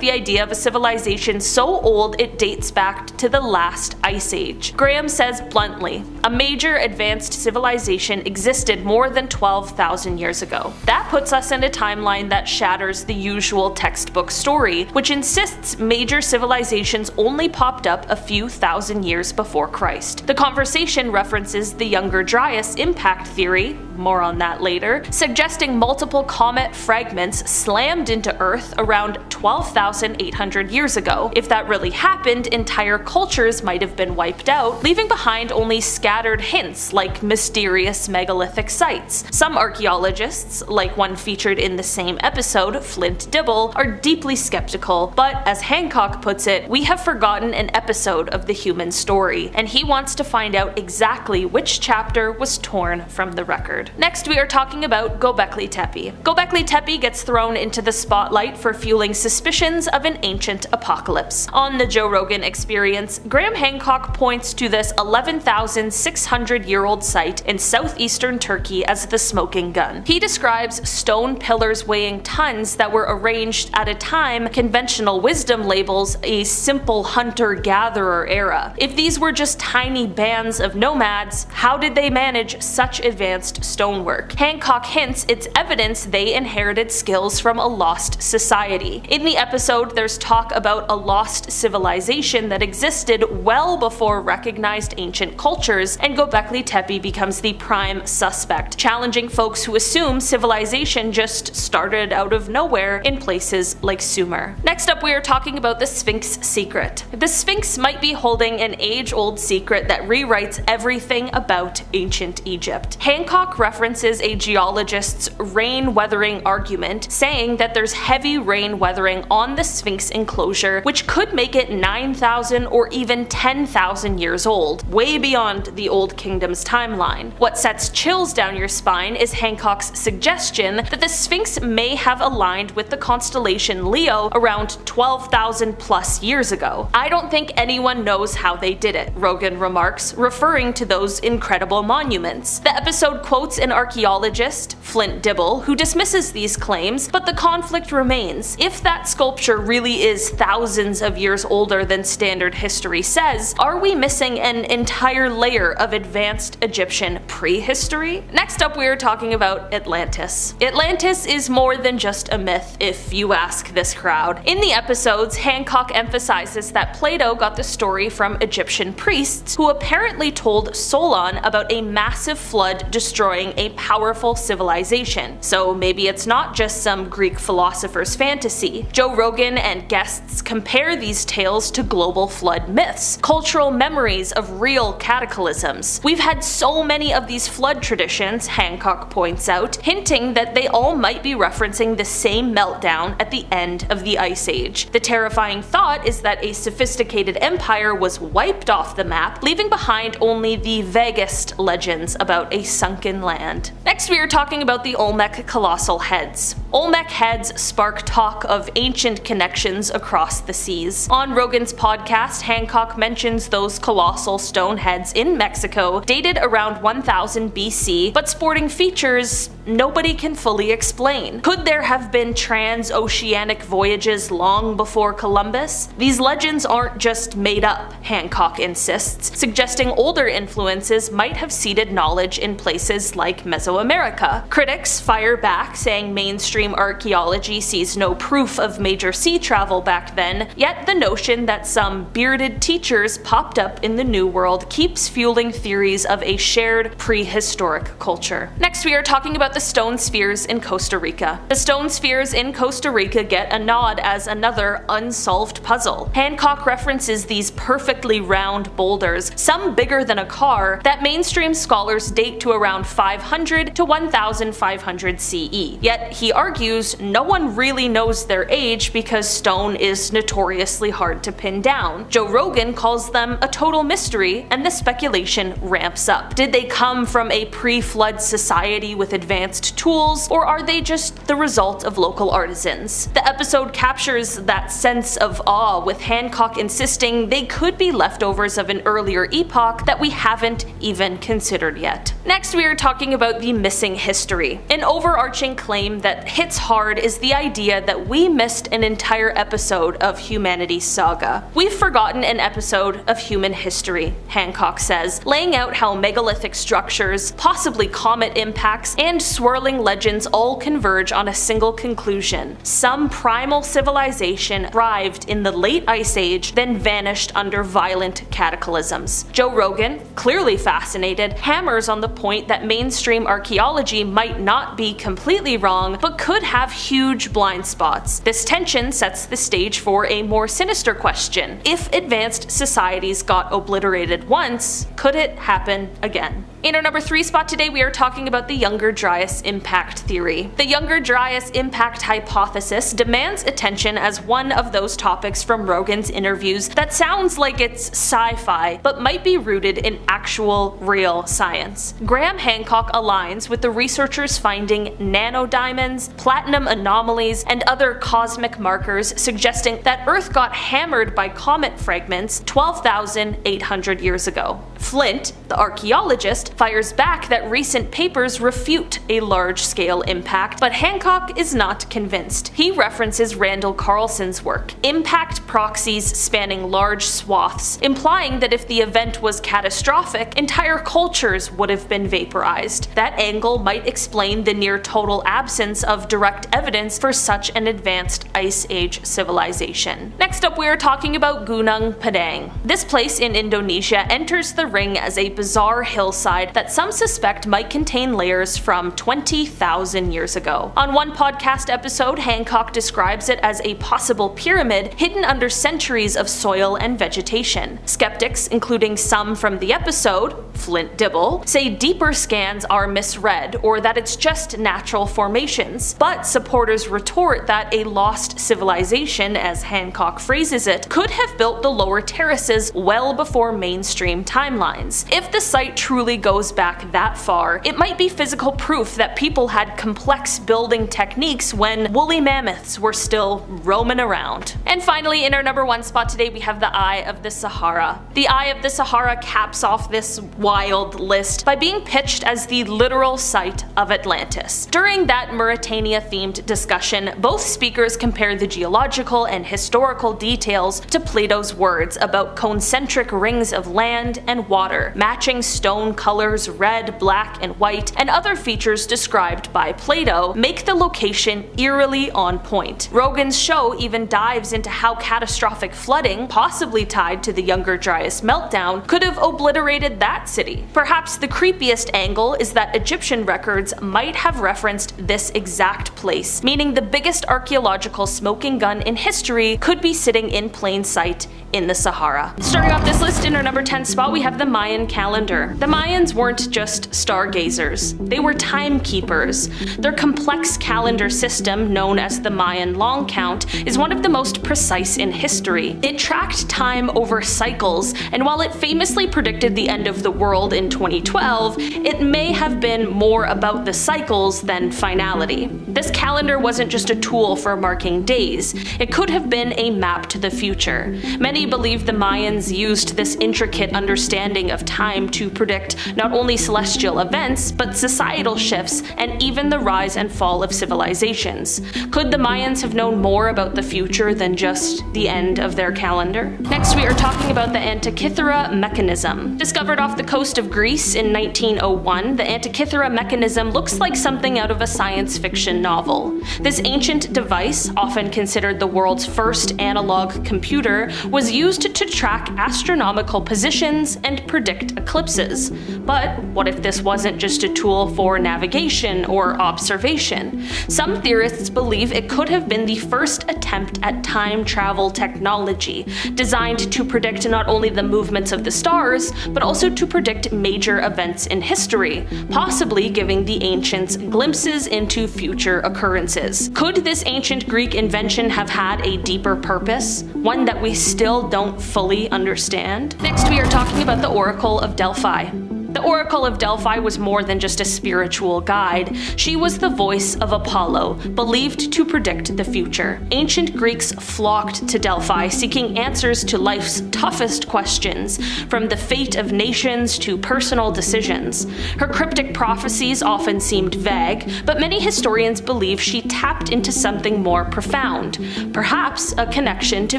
the idea of a civilization so old it dates back to the last ice age. Graham says bluntly, a major advanced civilization existed more than 12,000 years ago. That puts us in a timeline that shatters the usual textbook story, which insists major civilizations only popped up a few thousand years before Christ. The conversation references the Younger Dryas impact theory, more on that later, suggesting multiple comet fragments slammed into Earth around 12,800 years ago. If that really happened, entire cultures might have been wiped out, leaving behind only scattered hints like mysterious megalithic sites. Some archaeologists, like one featured in the same episode, Flint Dibble, are deeply skeptical, but as Hancock puts it, we have forgotten an episode of the human story, and he wants to find out exactly which chapter was torn from the record. Next, we are talking about Göbekli Tepe. Göbekli Tepe gets thrown into the spotlight for fueling suspicions of an ancient apocalypse. On the Joe Rogan Experience, Graham Hancock points to this 11,600-year-old site in southeastern Turkey as the smoking gun. He describes stone pillars weighing tons that were arranged at a time conventional wisdom labels a simple hunter-gatherer era. If these were just tiny bands of nomads, how did they manage such advanced stonework? Hancock hints it's evidence they inherited skills from a lost society. In the episode, there's talk about a lost civilization that existed well before recognized ancient cultures, and Göbekli Tepe becomes the prime suspect, challenging folks who assume civilization just started out of nowhere in places like Sumer. Next up, we are talking about the Sphinx secret. The Sphinx might be holding an age-old secret that rewrites everything about ancient Egypt. Hancock references a geologist's rain weathering argument, saying that there's heavy rain weathering on the Sphinx enclosure, which could make it 9,000 or even 10,000 years old, way beyond the Old Kingdom's timeline. What sets chills down your spine is Hancock's suggestion that the Sphinx may have aligned with the constellation Leo around 12,000 plus years ago. I don't think anyone knows how they did it, Rogan remarks, referring to those incredible monuments. The episode quotes an archaeologist, Flint Dibble, who dismisses these claims, but the conflict remains. If that sculpture really is thousands of years older than standard history says, are we missing an entire layer of advanced Egyptian prehistory? Next up, we are talking about Atlantis. Atlantis is more than just a myth, if you ask this crowd. In the episodes, Hancock emphasizes that Plato got the story from Egyptian priests who apparently told Solon about a massive flood destroying a powerful civilization. So maybe it's not just some Greek philosopher's fantasy. Joe Rogan and guests compare these tales to global flood myths, cultural memories of real cataclysms. We've had so many of these flood traditions, Hancock points out, hinting that they all might be referencing the same meltdown at the end of the Ice Age. The terrifying thought is that a sophisticated empire was wiped off the map, leaving behind only the vaguest legends about a sunken land. Next, we are talking about the Olmec colossal heads. Olmec heads spark talk of ancient connections across the seas. On Rogan's podcast, Hancock mentions those colossal stone heads in Mexico, dated around 1000 BC, but sporting features nobody can fully explain. Could there have been transoceanic voyages long before Columbus? These legends aren't just made up, Hancock insists, suggesting older influences might have seeded knowledge in places like Mesoamerica. Critics fire back, saying mainstream archaeology sees no proof of major sea travel back then, yet the notion that some bearded teachers popped up in the New World keeps fueling theories of a shared prehistoric culture. Next, we are talking about the stone spheres in Costa Rica. The stone spheres in Costa Rica get a nod as another unsolved puzzle. Hancock references these perfectly round boulders, some bigger than a car, that mainstream scholars date to around 2500 to 1500 CE. Yet he argues no one really knows their age because stone is notoriously hard to pin down. Joe Rogan calls them a total mystery, and the speculation ramps up. Did they come from a pre-flood society with advanced tools, or are they just the result of local artisans? The episode captures that sense of awe, with Hancock insisting they could be leftovers of an earlier epoch that we haven't even considered yet. Next, we are talking about the missing history. An overarching claim that hits hard is the idea that we missed an entire episode of humanity's saga. We've forgotten an episode of human history, Hancock says, laying out how megalithic structures, possibly comet impacts, and swirling legends all converge on a single conclusion. Some primal civilization thrived in the late Ice Age, then vanished under violent cataclysms. Joe Rogan, clearly fascinated, hammers on the point that mainstream archaeology might not be completely wrong, but could have huge blind spots. This tension sets the stage for a more sinister question. If advanced societies got obliterated once, could it happen again? In our number 3 spot today, we are talking about the Younger Dryas impact theory. The Younger Dryas impact hypothesis demands attention as one of those topics from Rogan's interviews that sounds like it's sci-fi, but might be rooted in actual, real science. Graham Hancock aligns with the researchers finding nanodiamonds, platinum anomalies, and other cosmic markers suggesting that Earth got hammered by comet fragments 12,800 years ago. Flint, the archaeologist, fires back that recent papers refute a large-scale impact, but Hancock is not convinced. He references Randall Carlson's work, impact proxies spanning large swaths, implying that if the event was catastrophic, entire cultures would have been vaporized. That angle might explain the near-total absence of direct evidence for such an advanced Ice Age civilization. Next up, we are talking about Gunung Padang. This place in Indonesia enters the ring as a bizarre hillside that some suspect might contain layers from 20,000 years ago. On one podcast episode, Hancock describes it as a possible pyramid hidden under centuries of soil and vegetation. Skeptics, including some from the episode, Flint Dibble, say deeper scans are misread or that it's just natural formations, but supporters retort that a lost civilization, as Hancock phrases it, could have built the lower terraces well before mainstream timelines. If the site truly goes back that far, it might be physical proof that people had complex building techniques when woolly mammoths were still roaming around. And finally, in our number 1 spot today, we have the Eye of the Sahara. The Eye of the Sahara caps off this wild list by being pitched as the literal site of Atlantis. During that Mauritania-themed discussion, both speakers compare the geological and historical details to Plato's words about concentric rings of land and water, matching stone colors red, black, and white, and other features described by Plato make the location eerily on point. Rogan's show even dives into how catastrophic flooding, possibly tied to the Younger Dryas meltdown, could have obliterated that city. Perhaps the creepiest angle is that Egyptian records might have referenced this exact place, meaning the biggest archaeological smoking gun in history could be sitting in plain sight in the Sahara. Starting off this list, in our number 10 spot, we have the Mayan calendar. The Mayans weren't just stargazers, they were timekeepers. Their complex calendar system, known as the Mayan long count, is one of the most precise in history. It tracked time over cycles, and while it famously predicted the end of the world in 2012, it may have been more about the cycles than finality. This calendar wasn't just a tool for marking days, it could have been a map to the future. Many believe the Mayans used this intricate understanding of time to predict not only celestial events, but societal shifts and even the rise and fall of civilizations. Could the Mayans have known more about the future than just the end of their calendar? Next, we are talking about the Antikythera mechanism. Discovered off the coast of Greece in 1901, the Antikythera mechanism looks like something out of a science fiction novel. This ancient device, often considered the world's first analog computer, was used to track astronomical positions and and predict eclipses. But what if this wasn't just a tool for navigation or observation? Some theorists believe it could have been the first attempt at time travel technology, designed to predict not only the movements of the stars, but also to predict major events in history, possibly giving the ancients glimpses into future occurrences. Could this ancient Greek invention have had a deeper purpose, one that we still don't fully understand? Next, we are talking about the Oracle of Delphi. The Oracle of Delphi was more than just a spiritual guide. She was the voice of Apollo, believed to predict the future. Ancient Greeks flocked to Delphi seeking answers to life's toughest questions, from the fate of nations to personal decisions. Her cryptic prophecies often seemed vague, but many historians believe she tapped into something more profound, perhaps a connection to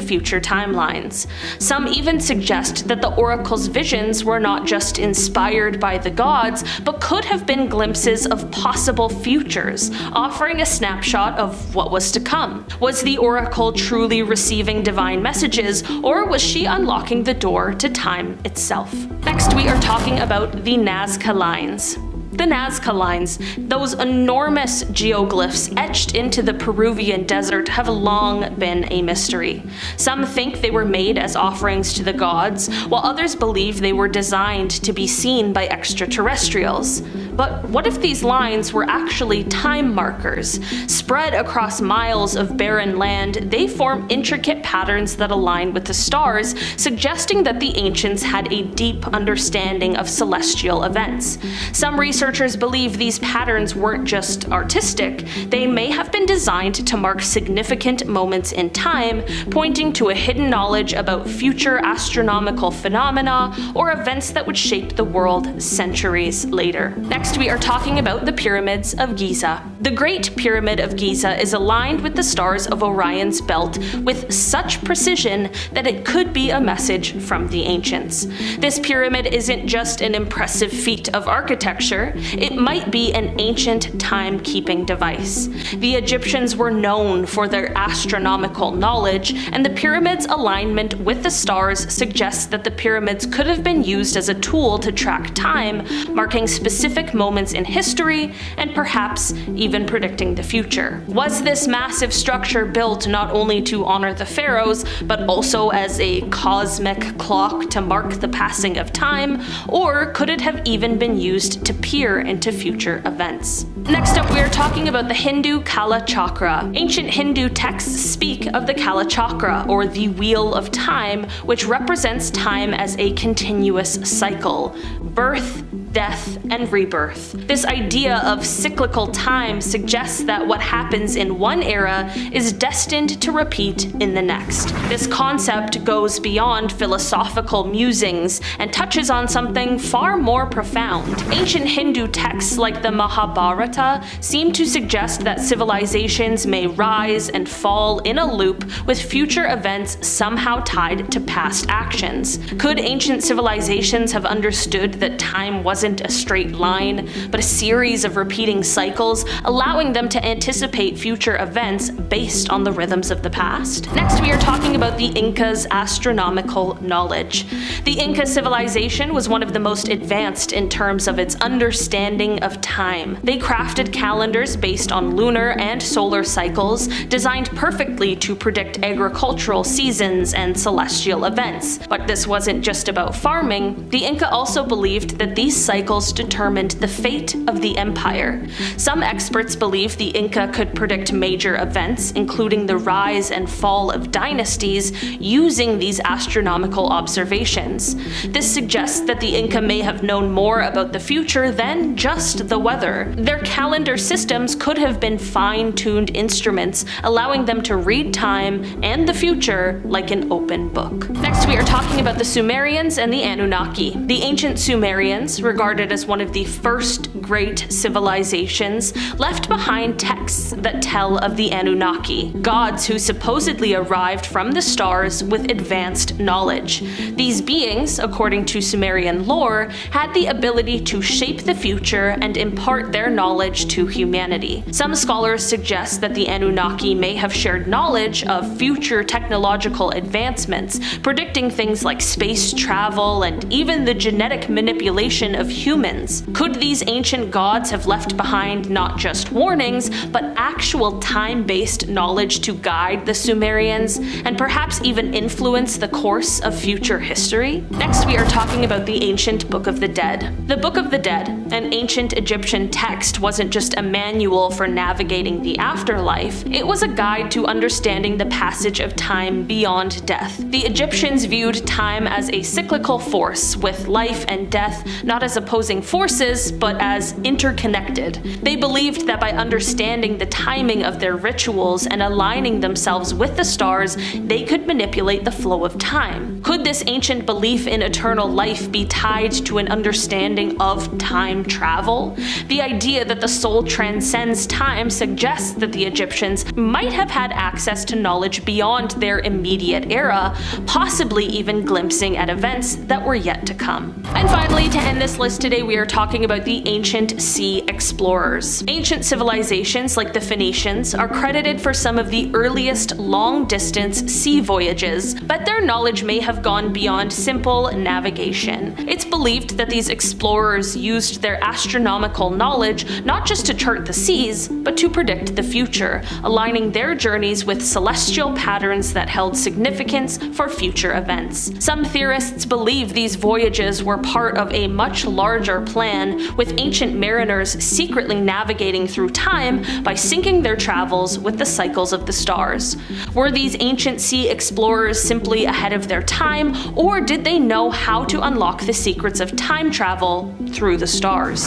future timelines. Some even suggest that the oracle's visions were not just inspired by the gods, but could have been glimpses of possible futures, offering a snapshot of what was to come. Was the oracle truly receiving divine messages, or was she unlocking the door to time itself? Next, we are talking about the Nazca lines. The Nazca lines, those enormous geoglyphs etched into the Peruvian desert, have long been a mystery. Some think they were made as offerings to the gods, while others believe they were designed to be seen by extraterrestrials. But what if these lines were actually time markers? Spread across miles of barren land, they form intricate patterns that align with the stars, suggesting that the ancients had a deep understanding of celestial events. Some researchers believe these patterns weren't just artistic, they may have been designed to mark significant moments in time, pointing to a hidden knowledge about future astronomical phenomena or events that would shape the world centuries later. Next, we are talking about the Pyramids of Giza. The Great Pyramid of Giza is aligned with the stars of Orion's belt with such precision that it could be a message from the ancients. This pyramid isn't just an impressive feat of architecture, it might be an ancient timekeeping device. The Egyptians were known for their astronomical knowledge, and the pyramid's alignment with the stars suggests that the pyramids could have been used as a tool to track time, marking specific moments in history and perhaps even predicting the future. Was this massive structure built not only to honor the pharaohs, but also as a cosmic clock to mark the passing of time, or could it have even been used to peer into future events? Next up, we are talking about the Hindu Kala Chakra. Ancient Hindu texts speak of the Kala Chakra, or the Wheel of Time, which represents time as a continuous cycle: birth, death, and rebirth. This idea of cyclical time suggests that what happens in one era is destined to repeat in the next. This concept goes beyond philosophical musings and touches on something far more profound. Ancient Hindu texts like the Mahabharata seem to suggest that civilizations may rise and fall in a loop, with future events somehow tied to past actions. Could ancient civilizations have understood that time wasn't a straight line, but a series of repeating cycles, allowing them to anticipate future events based on the rhythms of the past? Next, we are talking about the Incas' astronomical knowledge. The Inca civilization was one of the most advanced in terms of its understanding of time. They crafted calendars based on lunar and solar cycles, designed perfectly to predict agricultural seasons and celestial events. But this wasn't just about farming. The Inca also believed that these cycles determined the fate of the empire. Some experts believe the Inca could predict major events, including the rise and fall of dynasties, using these astronomical observations. This suggests that the Inca may have known more about the future than just the weather. Their calendar systems could have been fine-tuned instruments, allowing them to read time and the future like an open book. Next, we are talking about the Sumerians and the Anunnaki. The ancient Sumerians, regarded regarded as one of the first great civilizations, left behind texts that tell of the Anunnaki, gods who supposedly arrived from the stars with advanced knowledge. These beings, according to Sumerian lore, had the ability to shape the future and impart their knowledge to humanity. Some scholars suggest that the Anunnaki may have shared knowledge of future technological advancements, predicting things like space travel and even the genetic manipulation of humans. Could these ancient gods have left behind not just warnings, but actual time-based knowledge to guide the Sumerians, and perhaps even influence the course of future history? Next, we are talking about the ancient Book of the Dead. The Book of the Dead, an ancient Egyptian text, wasn't just a manual for navigating the afterlife, it was a guide to understanding the passage of time beyond death. The Egyptians viewed time as a cyclical force, with life and death not as opposing forces, but as interconnected. They believed that by understanding the timing of their rituals and aligning themselves with the stars, they could manipulate the flow of time. Could this ancient belief in eternal life be tied to an understanding of time travel? The idea that the soul transcends time suggests that the Egyptians might have had access to knowledge beyond their immediate era, possibly even glimpsing at events that were yet to come. And finally, to end this list today, we are talking about the ancient sea explorers. Ancient civilizations like the Phoenicians are credited for some of the earliest long-distance sea voyages, but their knowledge may have gone beyond simple navigation. It's believed that these explorers used their astronomical knowledge not just to chart the seas, but to predict the future, aligning their journeys with celestial patterns that held significance for future events. Some theorists believe these voyages were part of a much larger plan, with ancient mariners secretly navigating through time by syncing their travels with the cycles of the stars. Were these ancient sea explorers simply ahead of their time, or did they know how to unlock the secrets of time travel through the stars?